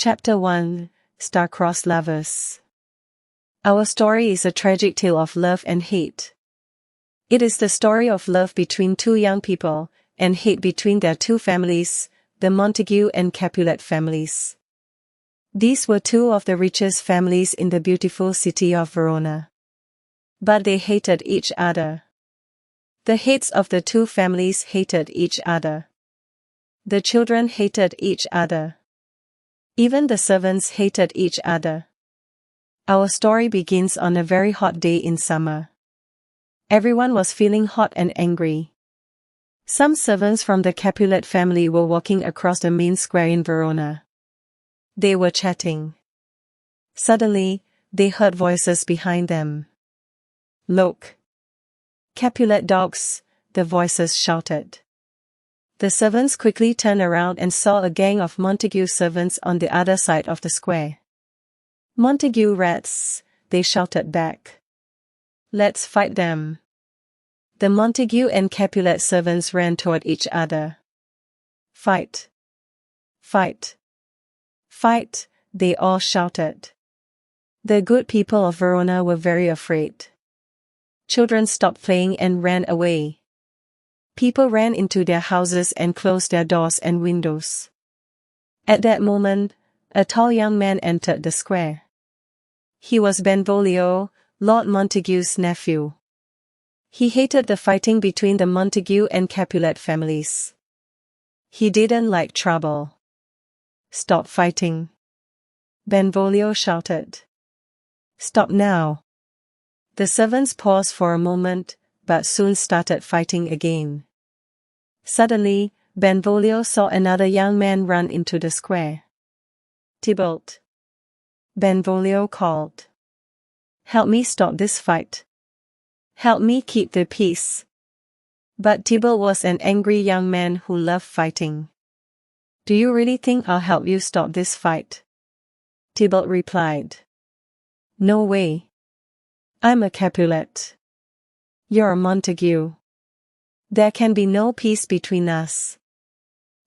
Chapter 1, Star-Crossed Lovers. Our story is a tragic tale of love and hate. It is the story of love between two young people, and hate between their two families, the Montague and Capulet families. These were two of the richest families in the beautiful city of Verona. But they hated each other. The heads of the two families hated each other. The children hated each other. Even the servants hated each other. Our story begins on a very hot day in summer. Everyone was feeling hot and angry. Some servants from the Capulet family were walking across the main square in Verona. They were chatting. Suddenly, they heard voices behind them. "Look! Capulet dogs," the voices shouted. The servants quickly turned around and saw a gang of Montague servants on the other side of the square. "Montague rats," they shouted back. "Let's fight them." The Montague and Capulet servants ran toward each other. "Fight! Fight! Fight!" they all shouted. The good people of Verona were very afraid. Children stopped playing and ran away. People ran into their houses and closed their doors and windows. At that moment, a tall young man entered the square. He was Benvolio, Lord Montague's nephew. He hated the fighting between the Montague and Capulet families. He didn't like trouble. "Stop fighting!" Benvolio shouted. "Stop now!" The servants paused for a moment, but soon started fighting again. Suddenly, Benvolio saw another young man run into the square. "Tybalt!" Benvolio called. "Help me stop this fight. Help me keep the peace." But Tybalt was an angry young man who loved fighting. "Do you really think I'll help you stop this fight?" Tybalt replied. "No way. I'm a Capulet. You're a Montague. There can be no peace between us."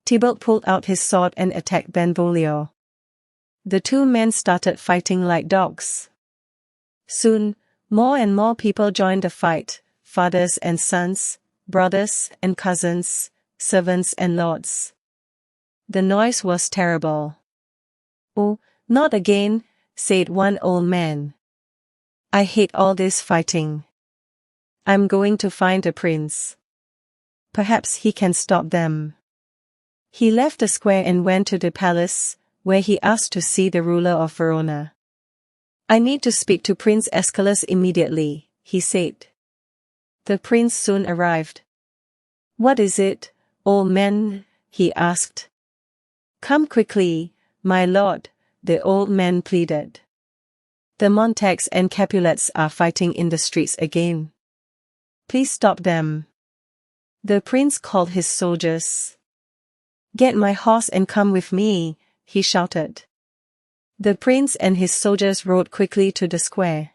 Tybalt pulled out his sword and attacked Benvolio. The two men started fighting like dogs. Soon, more and more people joined the fight, fathers and sons, brothers and cousins, servants and lords. The noise was terrible. "Oh, not again," said one old man. "I hate all this fighting. I'm going to find a prince. Perhaps he can stop them." He left the square and went to the palace, where he asked to see the ruler of Verona. "I need to speak to Prince Aeschylus immediately," he said. The prince soon arrived. "What is it, old man?" he asked. "Come quickly, my lord," the old man pleaded. "The Montagues and Capulets are fighting in the streets again. Please stop them." The prince called his soldiers. "Get my horse and come with me," he shouted. The prince and his soldiers rode quickly to the square.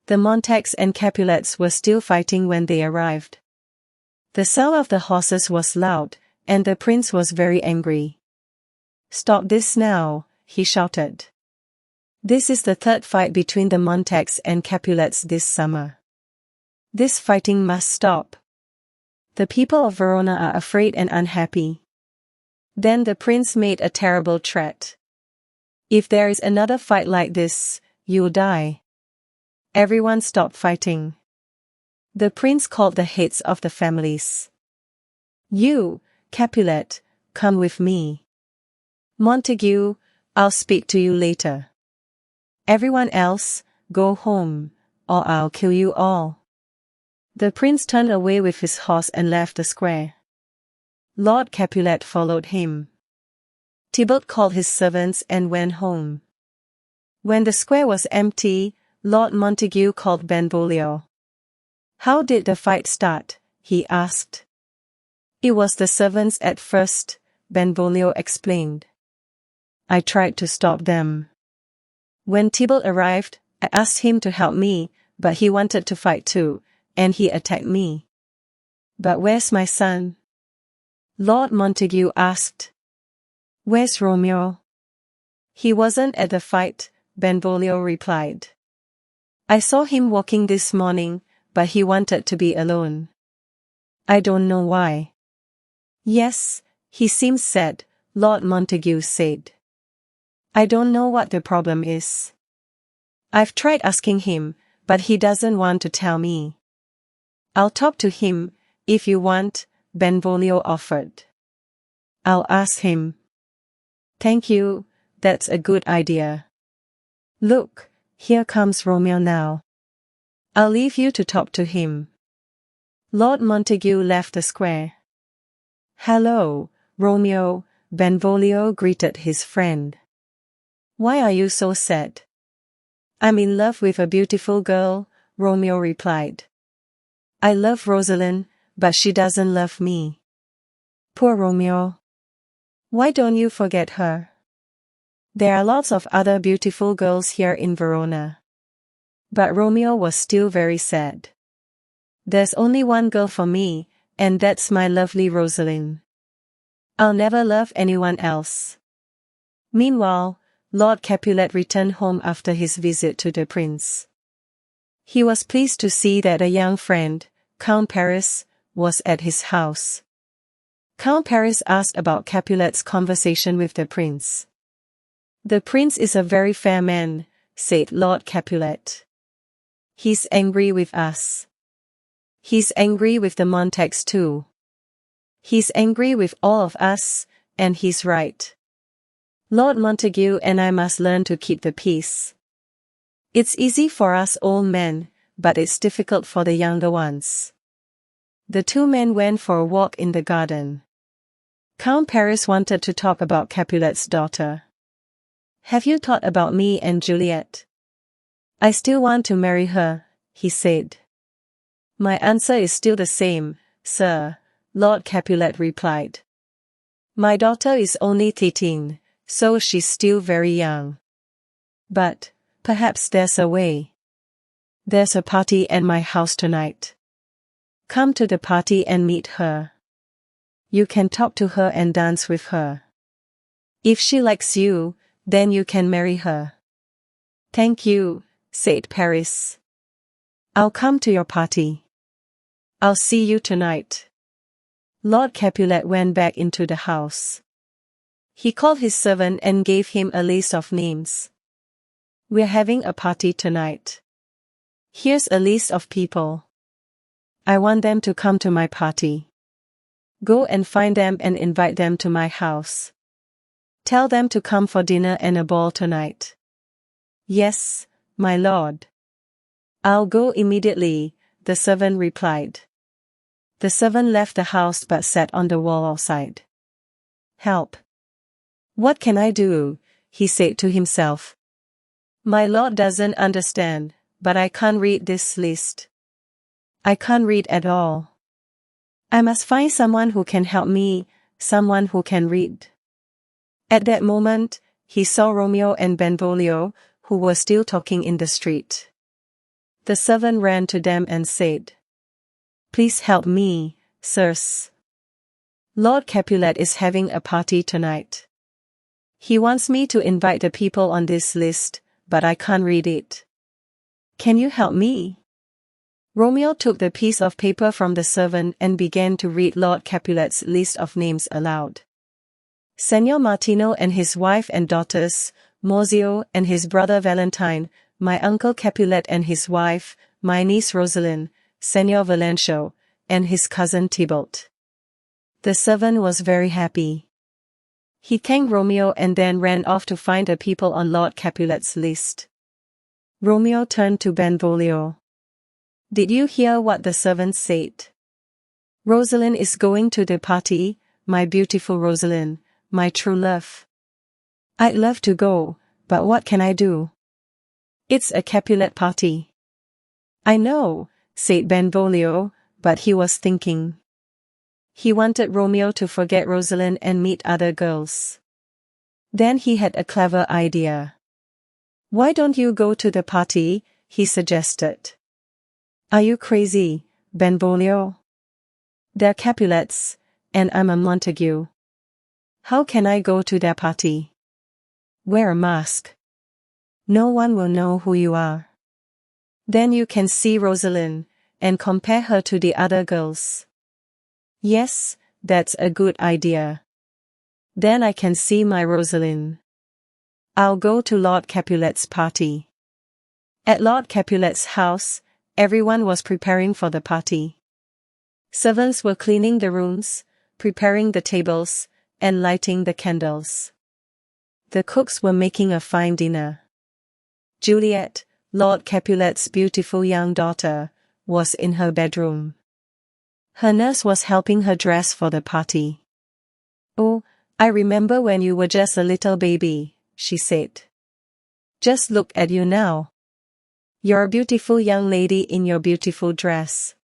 The Montagues and Capulets were still fighting when they arrived. The sound of the horses was loud, and the prince was very angry. "Stop this now," he shouted. "This is the third fight between the Montagues and Capulets this summer. This fighting must stop. The people of Verona are afraid and unhappy." Then the prince made a terrible threat. "If there is another fight like this, you'll die." Everyone stopped fighting. The prince called the heads of the families. "You, Capulet, come with me. Montague, I'll speak to you later. Everyone else, go home, or I'll kill you all." The prince turned away with his horse and left the square. Lord Capulet followed him. Tybalt called his servants and went home. When the square was empty, Lord Montague called Benvolio. "How did the fight start?" he asked. "It was the servants at first," Benvolio explained. "I tried to stop them. When Tybalt arrived, I asked him to help me, but he wanted to fight too, and he attacked me." "But where's my son?" Lord Montague asked. "Where's Romeo?" He wasn't at the fight, Benvolio replied. I saw him walking this morning, but he wanted to be alone. I don't know why. Yes, he seems sad, Lord Montague said. I don't know what the problem is. I've tried asking him, but he doesn't want to tell me. I'll talk to him, if you want, Benvolio offered. I'll ask him. Thank you, that's a good idea. Look, here comes Romeo now. I'll leave you to talk to him. Lord Montague left the square. Hello, Romeo, Benvolio greeted his friend. Why are you so sad? I'm in love with a beautiful girl, Romeo replied. I love Rosalind, but she doesn't love me. Poor Romeo. Why don't you forget her? There are lots of other beautiful girls here in Verona. But Romeo was still very sad. There's only one girl for me, and that's my lovely Rosalind. I'll never love anyone else. Meanwhile, Lord Capulet returned home after his visit to the prince. He was pleased to see that a young friend, Count Paris, was at his house. Count Paris asked about Capulet's conversation with the prince. The prince is a very fair man, said Lord Capulet. He's angry with us. He's angry with the Montagues too. He's angry with all of us, and he's right. Lord Montague and I must learn to keep the peace. It's easy for us old men, but it's difficult for the younger ones. The two men went for a walk in the garden. Count Paris wanted to talk about Capulet's daughter. Have you thought about me and Juliet? I still want to marry her, he said. My answer is still the same, sir, Lord Capulet replied. My daughter is only 13, so she's still very young. But, perhaps there's a way. There's a party at my house tonight. Come to the party and meet her. You can talk to her and dance with her. If she likes you, then you can marry her. Thank you, said Paris. I'll come to your party. I'll see you tonight. Lord Capulet went back into the house. He called his servant and gave him a list of names. We're having a party tonight. Here's a list of people. I want them to come to my party. Go and find them and invite them to my house. Tell them to come for dinner and a ball tonight. Yes, my lord. I'll go immediately, the servant replied. The servant left the house but sat on the wall outside. Help! What can I do? He said to himself. My lord doesn't understand, but I can't read this list. I can't read at all. I must find someone who can help me, someone who can read. At that moment, he saw Romeo and Benvolio, who were still talking in the street. The servant ran to them and said, Please help me, sirs. Lord Capulet is having a party tonight. He wants me to invite the people on this list, but I can't read it. Can you help me? Romeo took the piece of paper from the servant and began to read Lord Capulet's list of names aloud. Senor Martino and his wife and daughters, Mozio and his brother Valentine, my uncle Capulet and his wife, my niece Rosalind, Senor Valencio, and his cousin Tybalt. The servant was very happy. He thanked Romeo and then ran off to find the people on Lord Capulet's list. Romeo turned to Benvolio. Did you hear what the servant said? Rosalind is going to the party, my beautiful Rosalind, my true love. I'd love to go, but what can I do? It's a Capulet party. I know, said Benvolio, but he was thinking. He wanted Romeo to forget Rosalind and meet other girls. Then he had a clever idea. Why don't you go to the party? He suggested. Are you crazy, Benvolio? They're Capulets, and I'm a Montague. How can I go to their party? Wear a mask. No one will know who you are. Then you can see Rosalind, and compare her to the other girls. Yes, that's a good idea. Then I can see my Rosalind. I'll go to Lord Capulet's party. At Lord Capulet's house, everyone was preparing for the party. Servants were cleaning the rooms, preparing the tables, and lighting the candles. The cooks were making a fine dinner. Juliet, Lord Capulet's beautiful young daughter, was in her bedroom. Her nurse was helping her dress for the party. "Oh, I remember when you were just a little baby," she said. "Just look at you now. You're a beautiful young lady in your beautiful dress."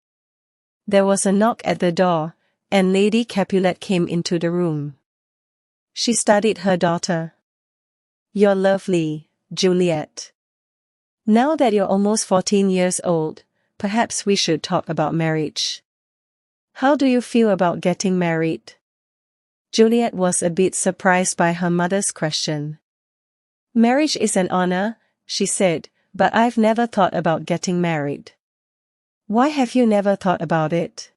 There was a knock at the door, and Lady Capulet came into the room. She studied her daughter. "You're lovely, Juliet. Now that you're almost 14 years old, perhaps we should talk about marriage. How do you feel about getting married?" Juliet was a bit surprised by her mother's question. "Marriage is an honor," she said, "but I've never thought about getting married." "Why have you never thought about it?"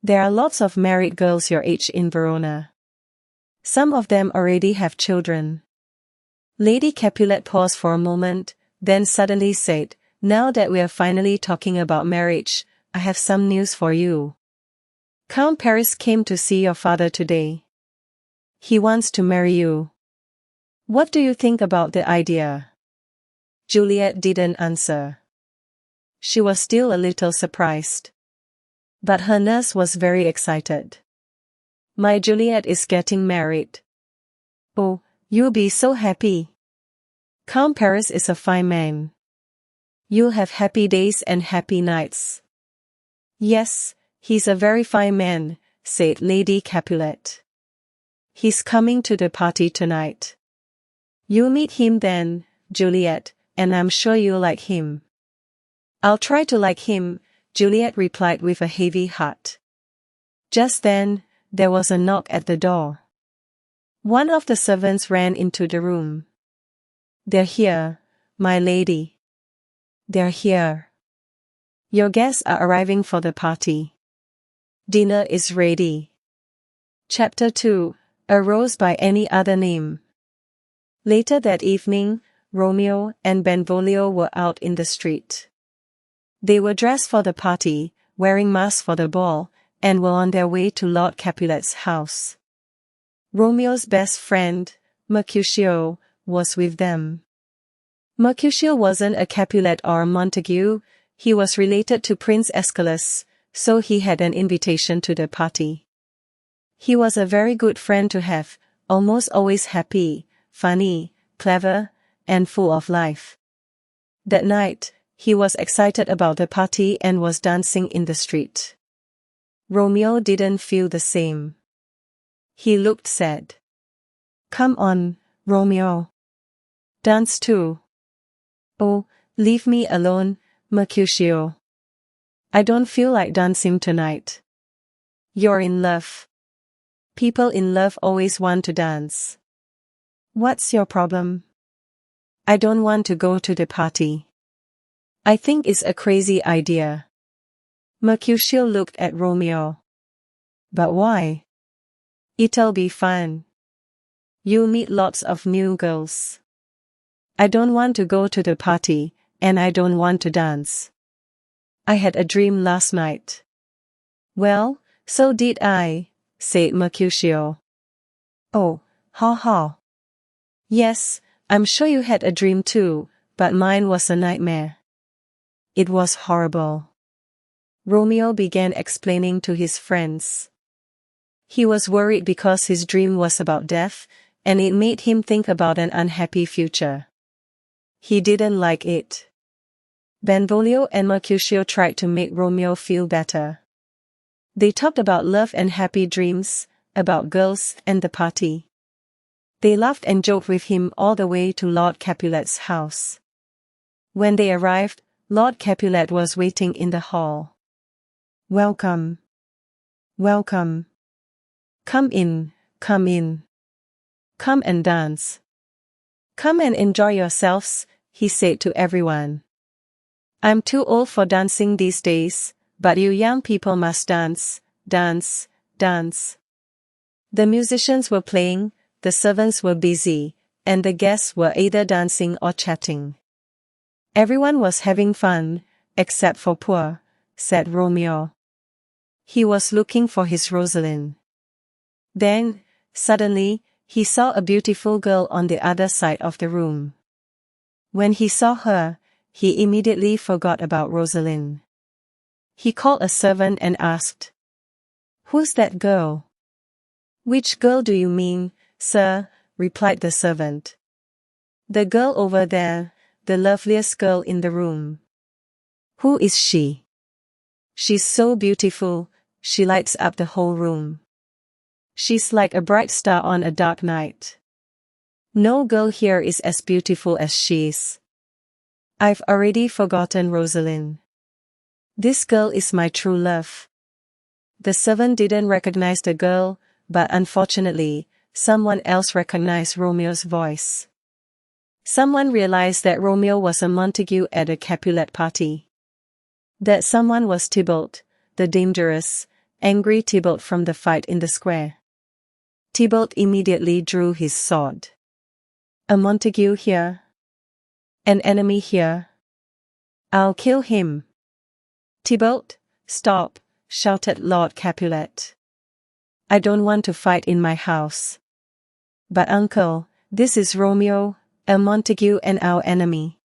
"There are lots of married girls your age in Verona. Some of them already have children." Lady Capulet paused for a moment, then suddenly said, "Now that we are finally talking about marriage, I have some news for you. Count Paris came to see your father today. He wants to marry you. What do you think about the idea?" Juliet didn't answer. She was still a little surprised. But her nurse was very excited. "My Juliet is getting married. Oh, you'll be so happy. Count Paris is a fine man. You'll have happy days and happy nights." "Yes, he's a very fine man," said Lady Capulet. "He's coming to the party tonight. You'll meet him then, Juliet, and I'm sure you'll like him." "I'll try to like him," Juliet replied with a heavy heart. Just then, there was a knock at the door. One of the servants ran into the room. "They're here, my lady. They're here. Your guests are arriving for the party. Dinner is ready." Chapter 2, A Rose by Any Other Name. Later that evening, Romeo and Benvolio were out in the street. They were dressed for the party, wearing masks for the ball, and were on their way to Lord Capulet's house. Romeo's best friend, Mercutio, was with them. Mercutio wasn't a Capulet or a Montague, he was related to Prince Aeschylus, so he had an invitation to the party. He was a very good friend to have, almost always happy, funny, clever, and full of life. That night, he was excited about the party and was dancing in the street. Romeo didn't feel the same. He looked sad. "Come on, Romeo. Dance too." "Oh, leave me alone, Mercutio. I don't feel like dancing tonight." "You're in love. People in love always want to dance. What's your problem?" "I don't want to go to the party. I think it's a crazy idea." Mercutio looked at Romeo. "But why?" "It'll be fun. You'll meet lots of new girls." "I don't want to go to the party, and I don't want to dance. I had a dream last night." "Well, so did I," said Mercutio. "Oh, ha ha. Yes, I'm sure you had a dream too, but mine was a nightmare. It was horrible." Romeo began explaining to his friends. He was worried because his dream was about death, and it made him think about an unhappy future. He didn't like it. Benvolio and Mercutio tried to make Romeo feel better. They talked about love and happy dreams, about girls and the party. They laughed and joked with him all the way to Lord Capulet's house. When they arrived, Lord Capulet was waiting in the hall. "Welcome. Welcome. Come in, come in. Come and dance." Come and enjoy yourselves, he said to everyone. I'm too old for dancing these days, but you young people must dance, dance, dance. The musicians were playing, the servants were busy, and the guests were either dancing or chatting. Everyone was having fun, except for poor, said Romeo. He was looking for his Rosalind. Then, suddenly, he saw a beautiful girl on the other side of the room. When he saw her, he immediately forgot about Rosalind. He called a servant and asked, "Who's that girl?" "Which girl do you mean, sir?" replied the servant. "The girl over there, the loveliest girl in the room." "Who is she?" "She's so beautiful, she lights up the whole room. She's like a bright star on a dark night. No girl here is as beautiful as she is." "I've already forgotten Rosalind. This girl is my true love." The servant didn't recognize the girl, but unfortunately, someone else recognized Romeo's voice. Someone realized that Romeo was a Montague at a Capulet party. That someone was Tybalt, the dangerous, angry Tybalt from the fight in the square. Tybalt immediately drew his sword. "A Montague here? An enemy here? I'll kill him." "Tybalt, stop," shouted Lord Capulet. "I don't want to fight in my house." "But uncle, this is Romeo, a Montague and our enemy."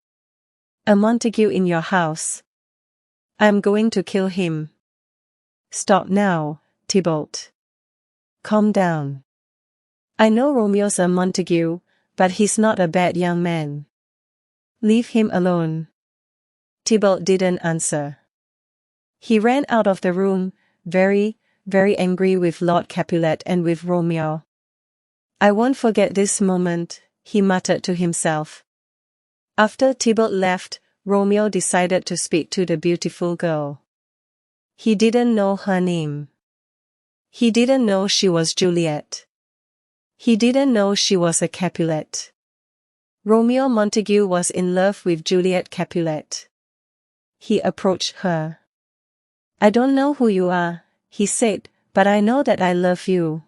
"A Montague in your house? I'm going to kill him." "Stop now, Tybalt. Calm down. I know Romeo's a Montague, but he's not a bad young man. Leave him alone." Tybalt didn't answer. He ran out of the room, very, very angry with Lord Capulet and with Romeo. "I won't forget this moment," he muttered to himself. After Tybalt left, Romeo decided to speak to the beautiful girl. He didn't know her name. He didn't know she was Juliet. He didn't know she was a Capulet. Romeo Montague was in love with Juliet Capulet. He approached her. "I don't know who you are," he said, "but I know that I love you."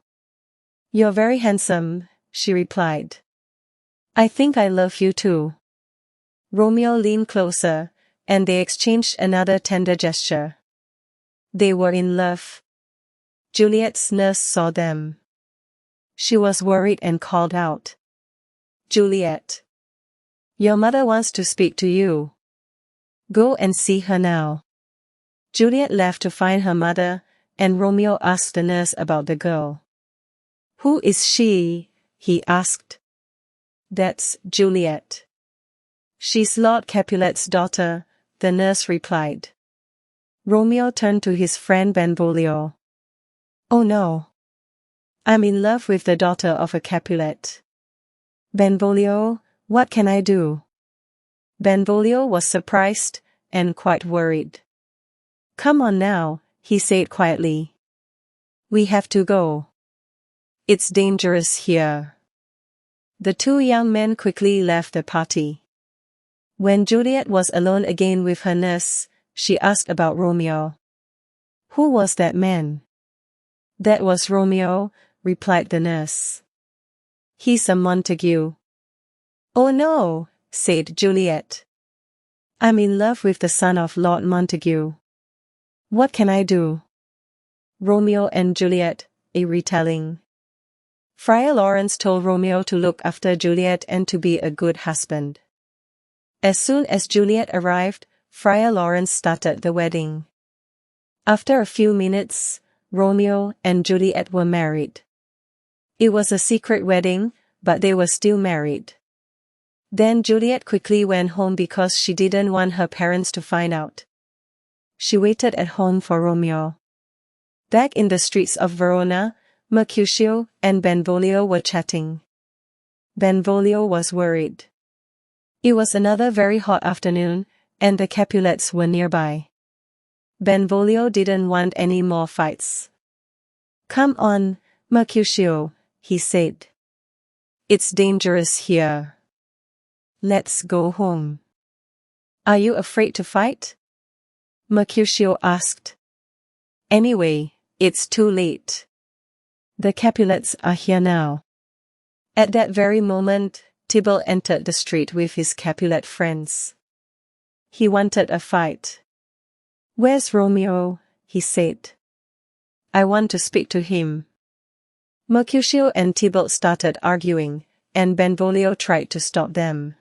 "You're very handsome," she replied. "I think I love you too." Romeo leaned closer, and they exchanged another tender gesture. They were in love. Juliet's nurse saw them. She was worried and called out, "Juliet, your mother wants to speak to you. Go and see her now." Juliet left to find her mother, and Romeo asked the nurse about the girl. "Who is she?" he asked. "That's Juliet. She's Lord Capulet's daughter," the nurse replied. Romeo turned to his friend Benvolio. "Oh no. I'm in love with the daughter of a Capulet. Benvolio, what can I do?" Benvolio was surprised, and quite worried. "Come on now," he said quietly. "We have to go. It's dangerous here." The two young men quickly left the party. When Juliet was alone again with her nurse, she asked about Romeo. "Who was that man?" "That was Romeo," replied the nurse. "He's a Montague." "Oh no," said Juliet. "I'm in love with the son of Lord Montague. What can I do?" Romeo and Juliet, a retelling. Friar Lawrence told Romeo to look after Juliet and to be a good husband. As soon as Juliet arrived, Friar Lawrence started the wedding. After a few minutes, Romeo and Juliet were married. It was a secret wedding, but they were still married. Then Juliet quickly went home because she didn't want her parents to find out. She waited at home for Romeo. Back in the streets of Verona, Mercutio and Benvolio were chatting. Benvolio was worried. It was another very hot afternoon, and the Capulets were nearby. Benvolio didn't want any more fights. "Come on, Mercutio," he said. "It's dangerous here." Let's go home. Are you afraid to fight? Mercutio asked. Anyway, it's too late. The Capulets are here now. At that very moment, Tybalt entered the street with his Capulet friends. He wanted a fight. Where's Romeo? He said. I want to speak to him. Mercutio and Tybalt started arguing, and Benvolio tried to stop them.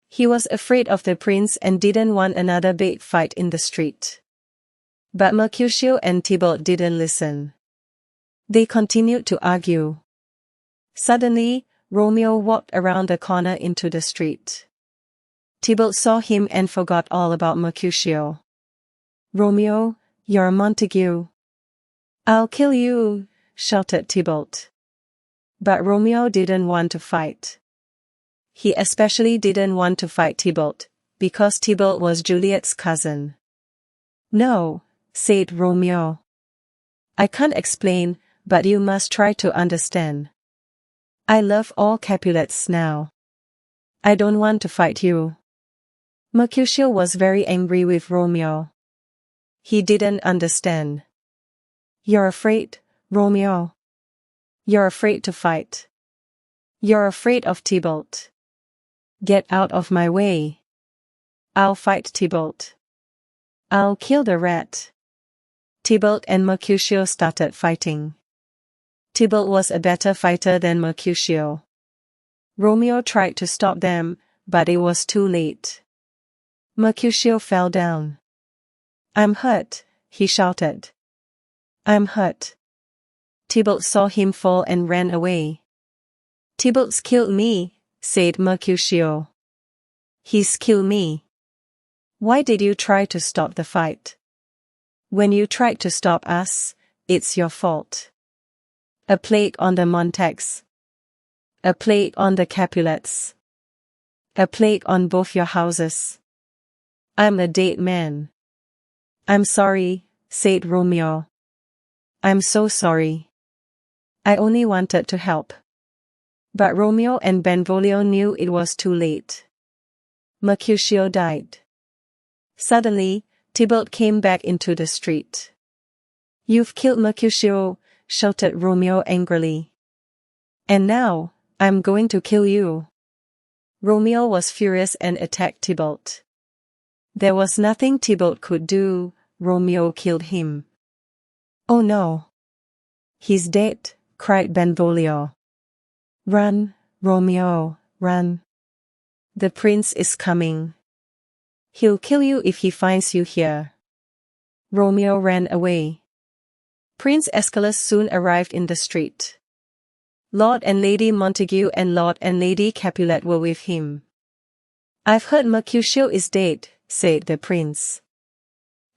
He was afraid of the prince and didn't want another big fight in the street. But Mercutio and Tybalt didn't listen. They continued to argue. Suddenly, Romeo walked around the corner into the street. Tybalt saw him and forgot all about Mercutio. Romeo, you're a Montague. I'll kill you, shouted Tybalt. But Romeo didn't want to fight. He especially didn't want to fight Tybalt, because Tybalt was Juliet's cousin. No, said Romeo. I can't explain, but you must try to understand. I love all Capulets now. I don't want to fight you. Mercutio was very angry with Romeo. He didn't understand. You're afraid, Romeo. You're afraid to fight. You're afraid of Tybalt. Get out of my way. I'll fight Tybalt. I'll kill the rat. Tybalt and Mercutio started fighting. Tybalt was a better fighter than Mercutio. Romeo tried to stop them, but it was too late. Mercutio fell down. I'm hurt, he shouted. I'm hurt. Tybalt saw him fall and ran away. Tybalt's killed me, said Mercutio. He's killed me. Why did you try to stop the fight? When you tried to stop us, it's your fault. A plague on the Montagues. A plague on the Capulets. A plague on both your houses. I'm a dead man. I'm sorry, said Romeo. I'm so sorry. I only wanted to help. But Romeo and Benvolio knew it was too late. Mercutio died. Suddenly, Tybalt came back into the street. You've killed Mercutio, shouted Romeo angrily. And now, I'm going to kill you. Romeo was furious and attacked Tybalt. There was nothing Tybalt could do. Romeo killed him. Oh no. He's dead, cried Benvolio. Run, Romeo, run. The prince is coming. He'll kill you if he finds you here. Romeo ran away. Prince Aeschylus soon arrived in the street. Lord and Lady Montague and Lord and Lady Capulet were with him. I've heard Mercutio is dead, said the prince.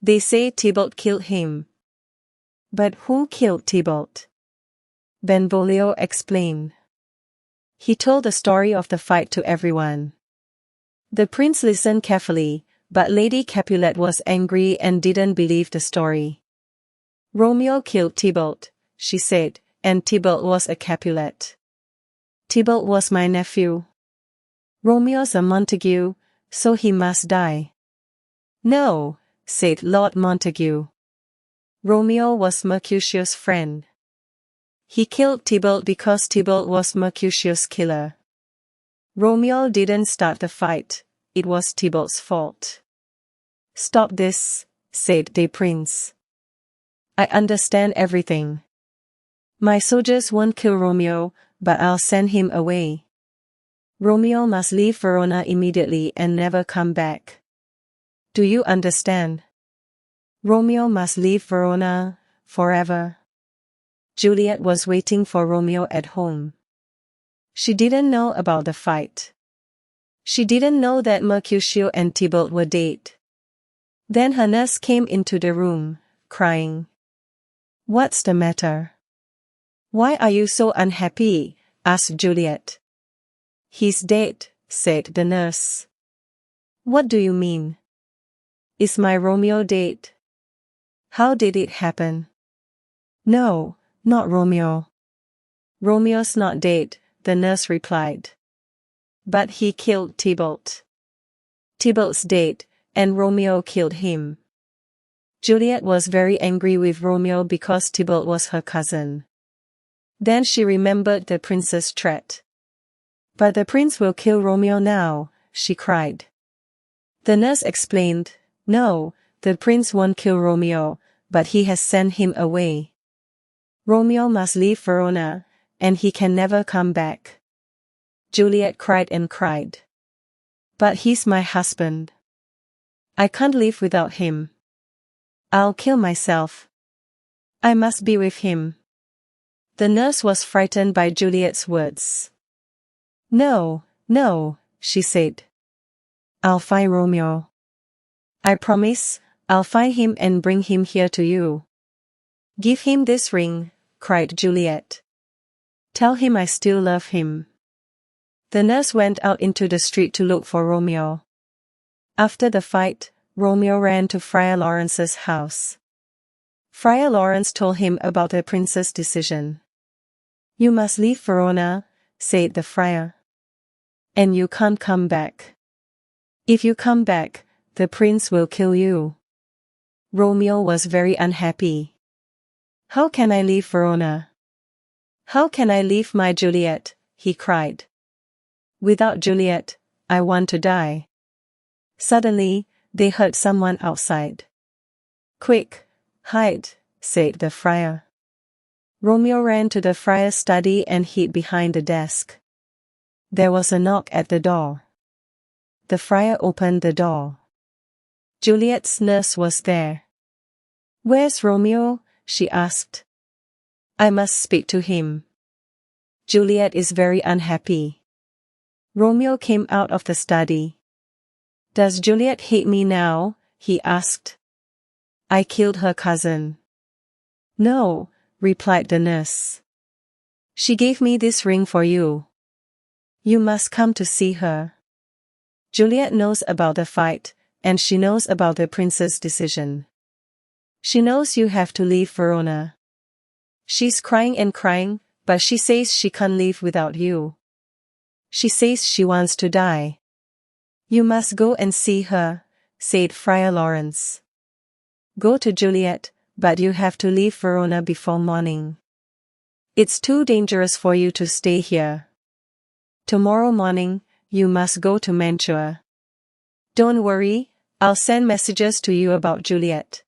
They say Tybalt killed him. But who killed Tybalt? Benvolio explained. He told the story of the fight to everyone. The prince listened carefully, but Lady Capulet was angry and didn't believe the story. Romeo killed Tybalt, she said, and Tybalt was a Capulet. Tybalt was my nephew. Romeo's a Montague, so he must die. No, said Lord Montague. Romeo was Mercutio's friend. He killed Tybalt because Tybalt was Mercutio's killer. Romeo didn't start the fight, it was Tybalt's fault. Stop this, said the prince. I understand everything. My soldiers won't kill Romeo, but I'll send him away. Romeo must leave Verona immediately and never come back. Do you understand? Romeo must leave Verona, forever. Juliet was waiting for Romeo at home. She didn't know about the fight. She didn't know that Mercutio and Tybalt were dead. Then her nurse came into the room, crying. What's the matter? Why are you so unhappy? Asked Juliet. He's dead, said the nurse. What do you mean? Is my Romeo dead? How did it happen? No, not Romeo. Romeo's not dead, the nurse replied. But he killed Tybalt. Tybalt's dead, and Romeo killed him. Juliet was very angry with Romeo because Tybalt was her cousin. Then she remembered the prince's threat. But the prince will kill Romeo now, she cried. The nurse explained, no, the prince won't kill Romeo, but he has sent him away. Romeo must leave Verona, and he can never come back. Juliet cried and cried. But he's my husband. I can't live without him. I'll kill myself. I must be with him. The nurse was frightened by Juliet's words. No, no, she said. I'll find Romeo. I promise, I'll find him and bring him here to you. Give him this ring, cried Juliet. Tell him I still love him. The nurse went out into the street to look for Romeo. After the fight, Romeo ran to Friar Lawrence's house. Friar Lawrence told him about the prince's decision. You must leave Verona, said the friar. And you can't come back. If you come back, the prince will kill you. Romeo was very unhappy. How can I leave Verona? How can I leave my Juliet? He cried. Without Juliet, I want to die. Suddenly, they heard someone outside. Quick, hide, said the friar. Romeo ran to the friar's study and hid behind the desk. There was a knock at the door. The friar opened the door. Juliet's nurse was there. Where's Romeo? She asked. I must speak to him. Juliet is very unhappy. Romeo came out of the study. Does Juliet hate me now? He asked. I killed her cousin. No, replied the nurse. She gave me this ring for you. You must come to see her. Juliet knows about the fight, and she knows about the prince's decision. She knows you have to leave Verona. She's crying and crying, but she says she can't live without you. She says she wants to die. You must go and see her, said Friar Lawrence. Go to Juliet, but you have to leave Verona before morning. It's too dangerous for you to stay here. Tomorrow morning, you must go to Mantua. Don't worry, I'll send messages to you about Juliet.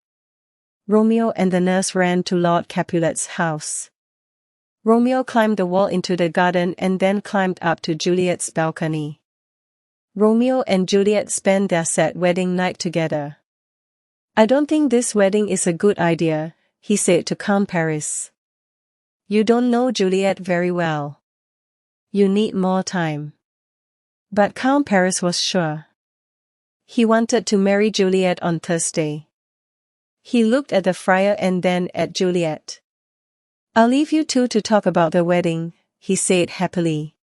Romeo and the nurse ran to Lord Capulet's house. Romeo climbed the wall into the garden and then climbed up to Juliet's balcony. Romeo and Juliet spent their sad wedding night together. I don't think this wedding is a good idea, he said to Count Paris. You don't know Juliet very well. You need more time. But Count Paris was sure. He wanted to marry Juliet on Thursday. He looked at the friar and then at Juliet. I'll leave you two to talk about the wedding, he said happily.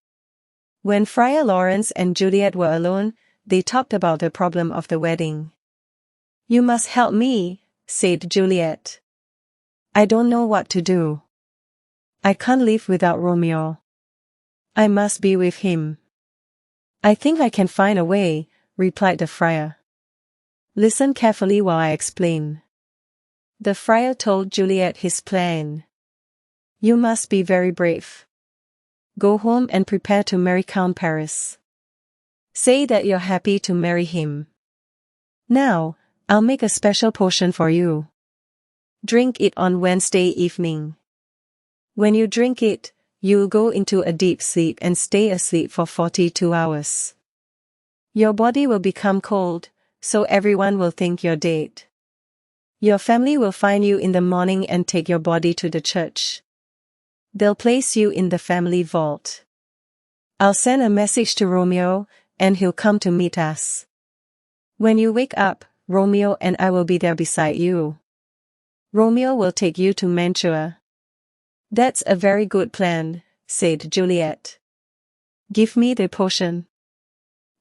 When Friar Lawrence and Juliet were alone, they talked about the problem of the wedding. You must help me, said Juliet. I don't know what to do. I can't live without Romeo. I must be with him. I think I can find a way, replied the friar. Listen carefully while I explain. The friar told Juliet his plan. You must be very brave. Go home and prepare to marry Count Paris. Say that you're happy to marry him. Now, I'll make a special potion for you. Drink it on Wednesday evening. When you drink it, you'll go into a deep sleep and stay asleep for 42 hours. Your body will become cold, so everyone will think you're dead. Your family will find you in the morning and take your body to the church. They'll place you in the family vault. I'll send a message to Romeo, and he'll come to meet us. When you wake up, Romeo and I will be there beside you. Romeo will take you to Mantua. That's a very good plan, said Juliet. Give me the potion.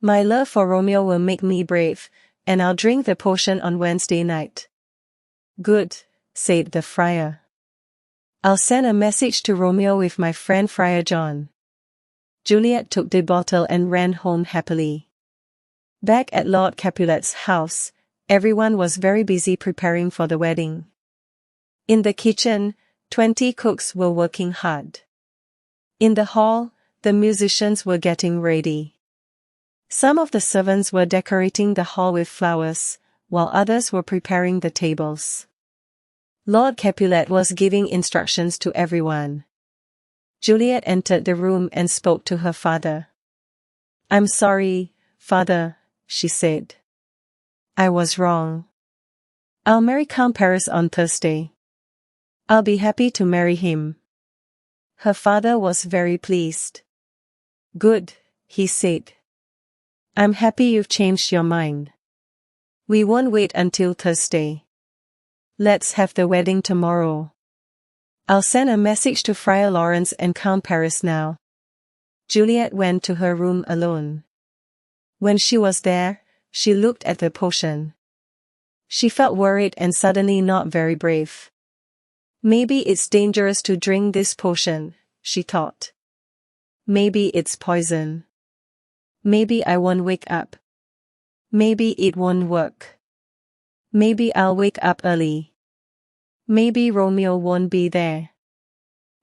My love for Romeo will make me brave, and I'll drink the potion on Wednesday night. Good, said the friar. I'll send a message to Romeo with my friend Friar John. Juliet took the bottle and ran home happily. Back at Lord Capulet's house, everyone was very busy preparing for the wedding. In the kitchen, 20 cooks were working hard. In the hall, the musicians were getting ready. Some of the servants were decorating the hall with flowers, while others were preparing the tables. Lord Capulet was giving instructions to everyone. Juliet entered the room and spoke to her father. "I'm sorry, father," she said. "I was wrong. I'll marry Count Paris on Thursday. I'll be happy to marry him." Her father was very pleased. "Good," he said. "I'm happy you've changed your mind. We won't wait until Thursday. Let's have the wedding tomorrow. I'll send a message to Friar Lawrence and Count Paris now." Juliet went to her room alone. When she was there, she looked at the potion. She felt worried and suddenly not very brave. Maybe it's dangerous to drink this potion, she thought. Maybe it's poison. Maybe I won't wake up. Maybe it won't work. Maybe I'll wake up early. Maybe Romeo won't be there.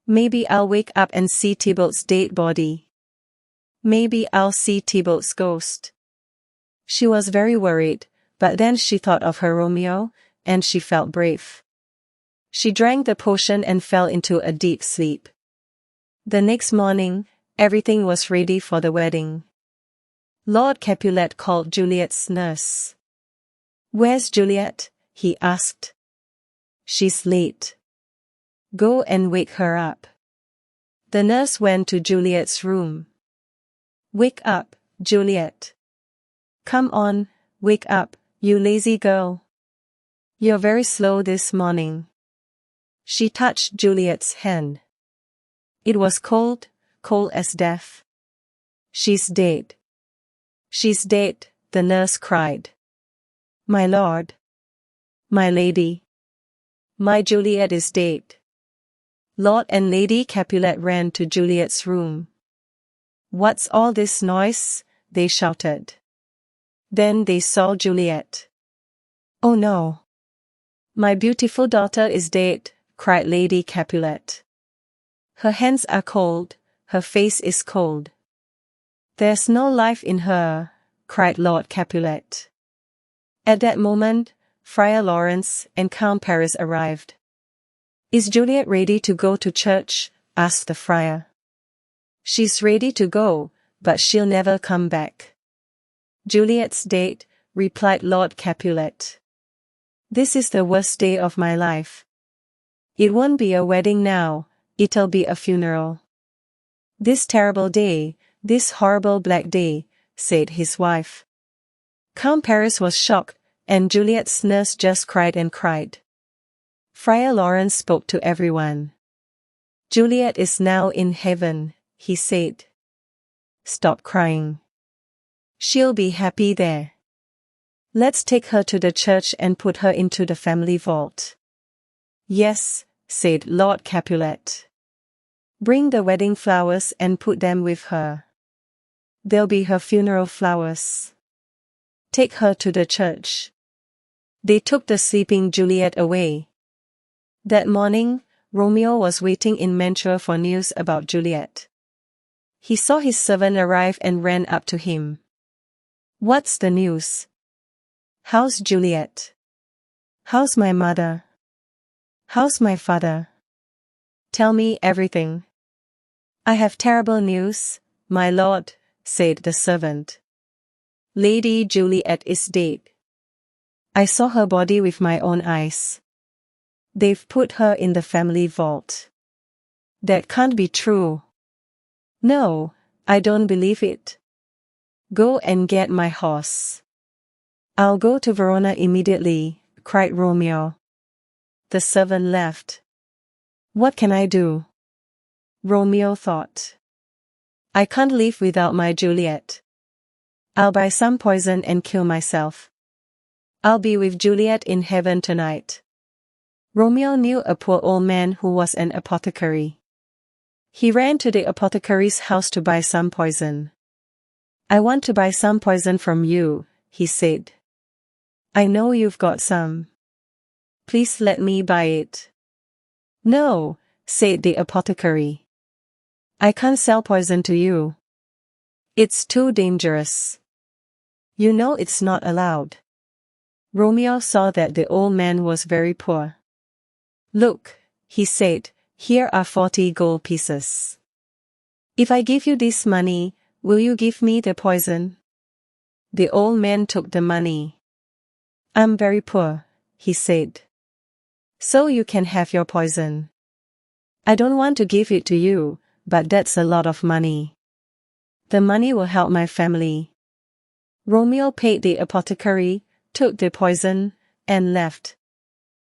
Maybe I'll wake up and see Thibault's dead body. Maybe I'll see Thibault's ghost. She was very worried, but then she thought of her Romeo, and she felt brave. She drank the potion and fell into a deep sleep. The next morning, everything was ready for the wedding. Lord Capulet called Juliet's nurse. "Where's Juliet?" he asked. "She's late. Go and wake her up." The nurse went to Juliet's room. "Wake up, Juliet. Come on, wake up, you lazy girl. You're very slow this morning." She touched Juliet's hand. It was cold, cold as death. "She's dead. She's dead," the nurse cried. "My lord. My lady. My Juliet is dead." Lord and Lady Capulet ran to Juliet's room. "What's all this noise?" they shouted. Then they saw Juliet. "Oh no. My beautiful daughter is dead," cried Lady Capulet. "Her hands are cold, her face is cold." "There's no life in her," cried Lord Capulet. At that moment, Friar Lawrence and Count Paris arrived. "Is Juliet ready to go to church?" asked the friar. "She's ready to go, but she'll never come back." "Juliet's dead," replied Lord Capulet. "This is the worst day of my life. It won't be a wedding now, it'll be a funeral." "This terrible day, this horrible black day," said his wife. Count Paris was shocked, and Juliet's nurse just cried and cried. Friar Lawrence spoke to everyone. "Juliet is now in heaven," he said. "Stop crying. She'll be happy there. Let's take her to the church and put her into the family vault." "Yes," said Lord Capulet. "Bring the wedding flowers and put them with her. They'll be her funeral flowers. Take her to the church." They took the sleeping Juliet away. That morning, Romeo was waiting in Mantua for news about Juliet. He saw his servant arrive and ran up to him. "What's the news? How's Juliet? How's my mother? How's my father? Tell me everything." "I have terrible news, my lord," said the servant. "Lady Juliet is dead. I saw her body with my own eyes. They've put her in the family vault." "That can't be true." "No, I don't believe it." "Go and get my horse." "I'll go to Verona immediately," cried Romeo. The servant left. "What can I do?" Romeo thought. "I can't live without my Juliet. I'll buy some poison and kill myself. I'll be with Juliet in heaven tonight." Romeo knew a poor old man who was an apothecary. He ran to the apothecary's house to buy some poison. "I want to buy some poison from you," he said. "I know you've got some. Please let me buy it." "No," said the apothecary. "I can't sell poison to you. It's too dangerous. You know it's not allowed." Romeo saw that the old man was very poor. "Look," he said, "here are 40 gold pieces. If I give you this money, will you give me the poison?" The old man took the money. "I'm very poor," he said. "So you can have your poison. I don't want to give it to you, but that's a lot of money. The money will help my family." Romeo paid the apothecary, took the poison, and left.